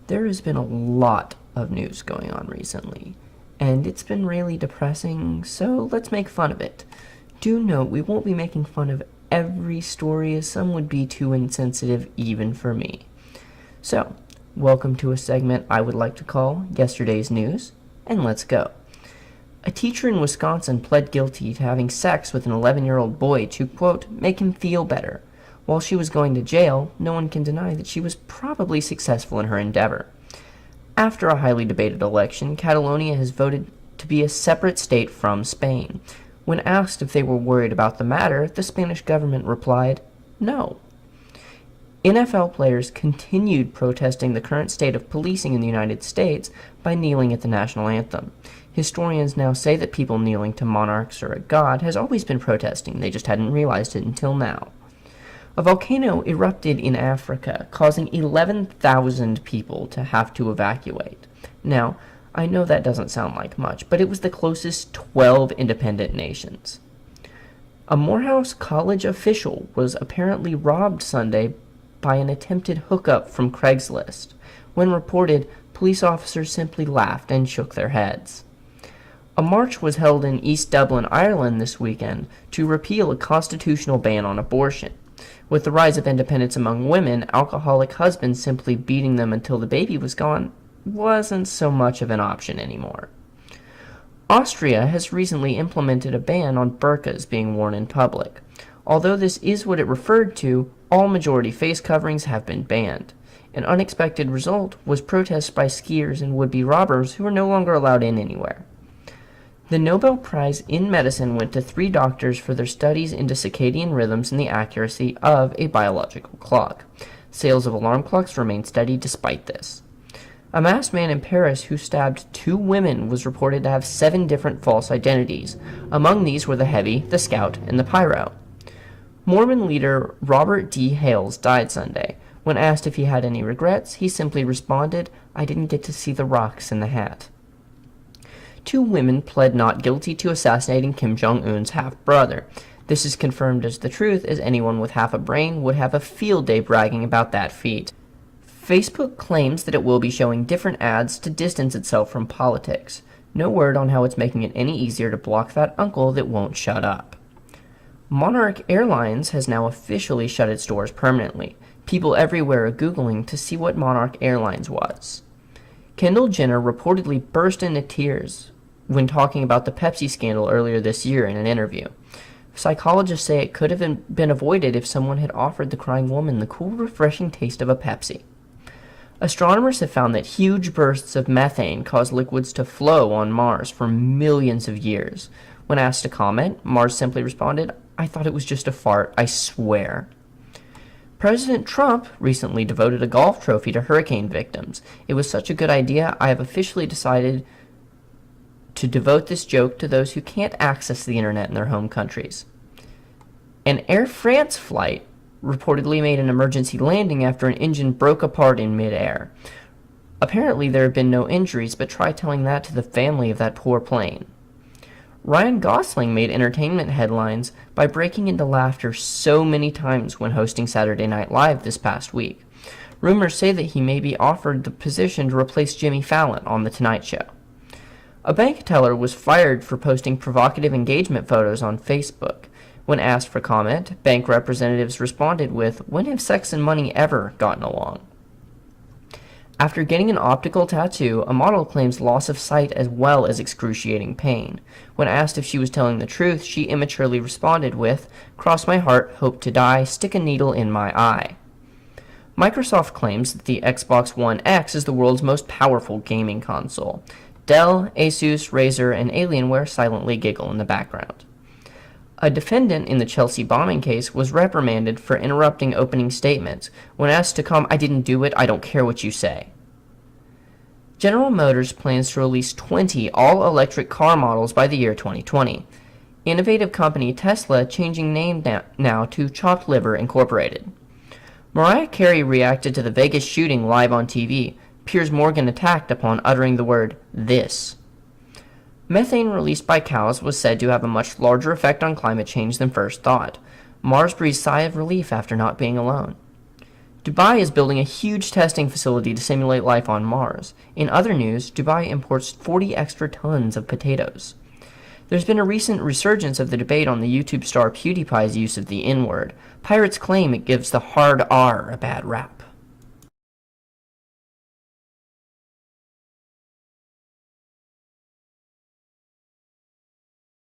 There has been a lot of news going on recently, and it's been really depressing, so let's make fun of it. Do note we won't be making fun of every story, as some would be too insensitive even for me. So, welcome to a segment I would like to call Yesterday's News, and let's go. A teacher in Wisconsin pled guilty to having sex with an 11-year-old boy to, quote, make him feel better. While she was going to jail, no one can deny that she was probably successful in her endeavor. After a highly debated election, Catalonia has voted to be a separate state from Spain. When asked if they were worried about the matter, the Spanish government replied, no. NFL players continued protesting the current state of policing in the United States by kneeling at the national anthem. Historians now say that people kneeling to monarchs or a god has always been protesting, they just hadn't realized it until now. A volcano erupted in Africa, causing 11,000 people to have to evacuate. Now, I know that doesn't sound like much, but it was the closest 12 independent nations. A Morehouse College official was apparently robbed Sunday by an attempted hookup from Craigslist. When reported, police officers simply laughed and shook their heads. A march was held in East Dublin, Ireland this weekend to repeal a constitutional ban on abortion. With the rise of independence among women, alcoholic husbands simply beating them until the baby was gone wasn't so much of an option anymore. Austria has recently implemented a ban on burqas being worn in public. Although this is what it referred to, all majority face coverings have been banned. An unexpected result was protests by skiers and would-be robbers who are no longer allowed in anywhere. The Nobel Prize in Medicine went to 3 doctors for their studies into circadian rhythms and the accuracy of a biological clock. Sales of alarm clocks remained steady despite this. A masked man in Paris who stabbed 2 women was reported to have 7 different false identities. Among these were the Heavy, the Scout, and the Pyro. Mormon leader Robert D. Hales died Sunday. When asked if he had any regrets, he simply responded, "I didn't get to see the rocks in the hat." 2 women pled not guilty to assassinating Kim Jong-un's half-brother. This is confirmed as the truth, as anyone with half a brain would have a field day bragging about that feat. Facebook claims that it will be showing different ads to distance itself from politics. No word on how it's making it any easier to block that uncle that won't shut up. Monarch Airlines has now officially shut its doors permanently. People everywhere are Googling to see what Monarch Airlines was. Kendall Jenner reportedly burst into tears when talking about the Pepsi scandal earlier this year in an interview. Psychologists say it could have been avoided if someone had offered the crying woman the cool, refreshing taste of a Pepsi. Astronomers have found that huge bursts of methane cause liquids to flow on Mars for millions of years. When asked to comment, Mars simply responded, "I thought it was just a fart, I swear." President Trump recently devoted a golf trophy to hurricane victims. "It was such a good idea, I have officially decided to devote this joke to those who can't access the internet in their home countries." An Air France flight reportedly made an emergency landing after an engine broke apart in midair. Apparently there have been no injuries, but try telling that to the family of that poor plane. Ryan Gosling made entertainment headlines by breaking into laughter so many times when hosting Saturday Night Live this past week. Rumors say that he may be offered the position to replace Jimmy Fallon on The Tonight Show. A bank teller was fired for posting provocative engagement photos on Facebook. When asked for comment, bank representatives responded with, "When have sex and money ever gotten along?" After getting an optical tattoo, a model claims loss of sight as well as excruciating pain. When asked if she was telling the truth, she immaturely responded with, "Cross my heart, hope to die, stick a needle in my eye." Microsoft claims that the Xbox One X is the world's most powerful gaming console. Dell, Asus, Razer, and Alienware silently giggle in the background. A defendant in the Chelsea bombing case was reprimanded for interrupting opening statements. When asked to come, "I didn't do it, I don't care what you say." General Motors plans to release 20 all-electric car models by the year 2020. Innovative company Tesla changing name now to Chopped Liver Incorporated. Mariah Carey reacted to the Vegas shooting live on TV. Piers Morgan attacked upon uttering the word "this." Methane released by cows was said to have a much larger effect on climate change than first thought. Mars breathes sigh of relief after not being alone. Dubai is building a huge testing facility to simulate life on Mars. In other news, Dubai imports 40 extra tons of potatoes. There's been a recent resurgence of the debate on the YouTube star PewDiePie's use of the N-word. Pirates claim it gives the hard R a bad rap.